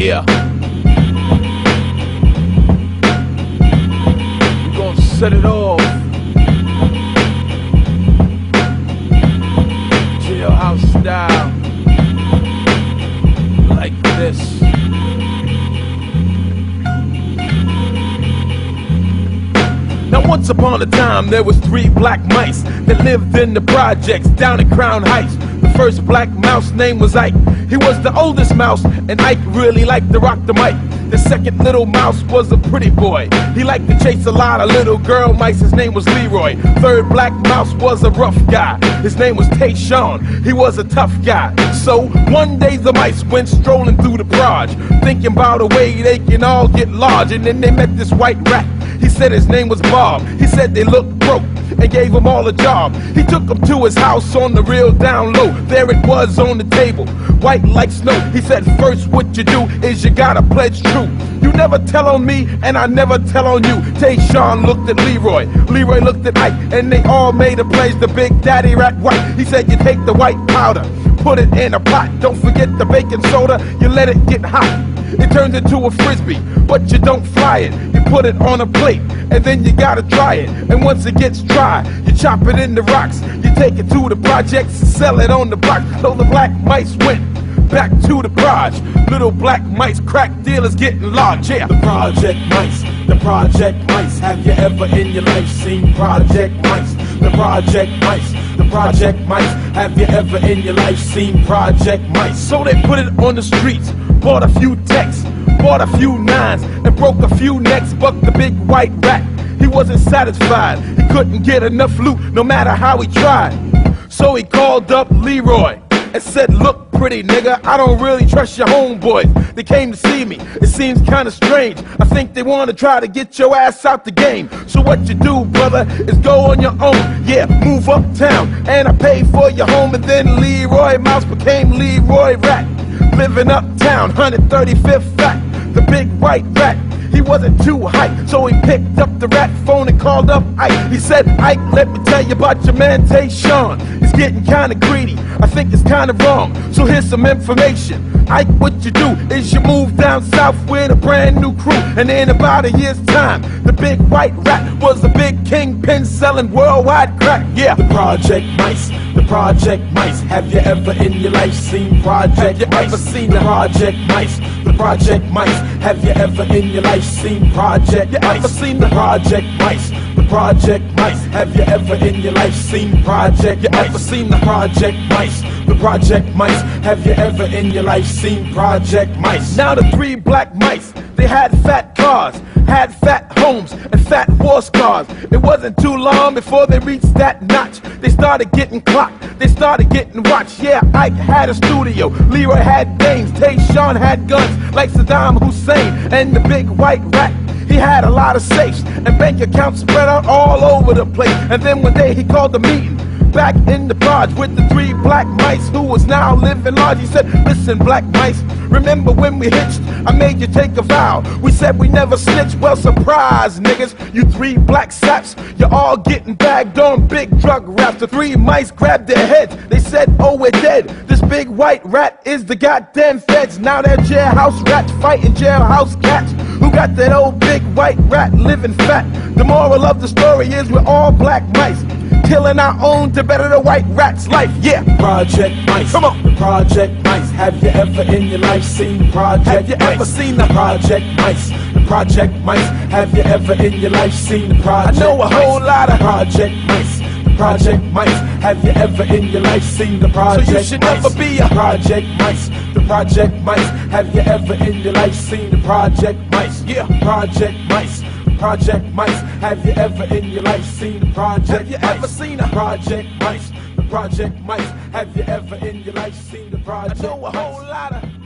Yeah. We're gonna set it off. Jailhouse style. Like this. Now once upon a time there was 3 black mice that lived in the projects down in Crown Heights. The first black mouse name was Ike. He was the oldest mouse, and Ike really liked to rock the mic. The second little mouse was a pretty boy. He liked to chase a lot of little girl mice. His name was Leroy. Third black mouse was a rough guy. His name was Tayshawn. He was a tough guy. So one day the mice went strolling through the garage, thinking about a way they can all get large. And then they met this white rat. He said his name was Bob. He said they looked broke and gave him all a job. He took them to his house on the real down low. There it was on the table, white like snow. He said, first what you do is you gotta pledge true. You never tell on me and I never tell on you. Tayshawn looked at Leroy, Leroy looked at Ike, and they all made a pledge to Big Daddy Rat White. He said, you take the white powder, put it in a pot. Don't forget the baking soda, you let it get hot. It turns into a frisbee, but you don't fly it. You put it on a plate, and then you gotta try it. And once it gets dry, you chop it into rocks. You take it to the projects and sell it on the block. So the black mice went back to the garage. Little black mice, crack dealers getting large, yeah. The project mice, the project mice. Have you ever in your life seen project mice? The project mice, the project mice. Have you ever in your life seen project mice? So they put it on the streets, bought a few techs, bought a few nines, and broke a few necks. Bucked the big white rat. He wasn't satisfied. He couldn't get enough loot no matter how he tried. So he called up Leroy and said, look, pretty nigga, I don't really trust your homeboys. They came to see me. It seems kinda strange. I think they wanna try to get your ass out the game. So what you do, brother, is go on your own. Yeah, move uptown, and I pay for your home. And then Leroy Mouse became Leroy Rat, living uptown, 135th Flat. The big white rat, he wasn't too hyped, so he picked up the rat phone and called up Ike. He said, Ike, let me tell you about your man Tayshawn. He's getting kinda greedy, I think it's kinda wrong, so here's some information. Ike, what you do is you move down south with a brand new crew, and in about a year's time, the big white rat was a big kingpin selling worldwide crack, yeah. The project mice, the project mice. Have you ever in your life seen project mice? Have you ever seen the project mice? The project mice. Have you ever in your life seen project mice? Ever seen the project mice? The project mice. Have you ever in your life seen project mice? Ever seen the project mice? The project mice. Have you ever in your life seen project mice? Now the 3 black mice, they had fat cars, had fat homes, and fat horse cars. It wasn't too long before they reached that notch. They started getting clocked, they started getting watched. Yeah, Ike had a studio, Leroy had dames, Tayshawn had guns like Saddam Hussein, and the big white rat, he had a lot of safes and bank accounts spread out all over the place. And then one day he called a meeting back in the garage with the 3 black mice who was now living large. He said, listen, black mice, remember when we hitched? I made you take a vow. We said we never snitch. Well, surprise, niggas, you 3 black saps, you're all getting bagged on big drug raps. The 3 mice grabbed their heads. They said, oh, we're dead. This big white rat is the goddamn feds. Now they're jailhouse rats fighting jailhouse cats who got that old big white rat living fat. The moral of the story is we're all black mice, killing our own to better the white rat's life, yeah. Project mice, come on. The project mice. Have you ever in your life seen project mice? Have you ever seen the project mice? The project mice. Have you ever in your life seen the project mice? I know a whole lot of project mice. The project mice. Have you ever in your life seen the project mice? So you should never be a project mice. The project mice. Have you ever in your life seen the project mice? Yeah, project mice. Project mice. Have you ever in your life seen the project mice? Have you ever seen a project mice? The project mice. Have you ever in your life seen the project mice? I know a whole lot of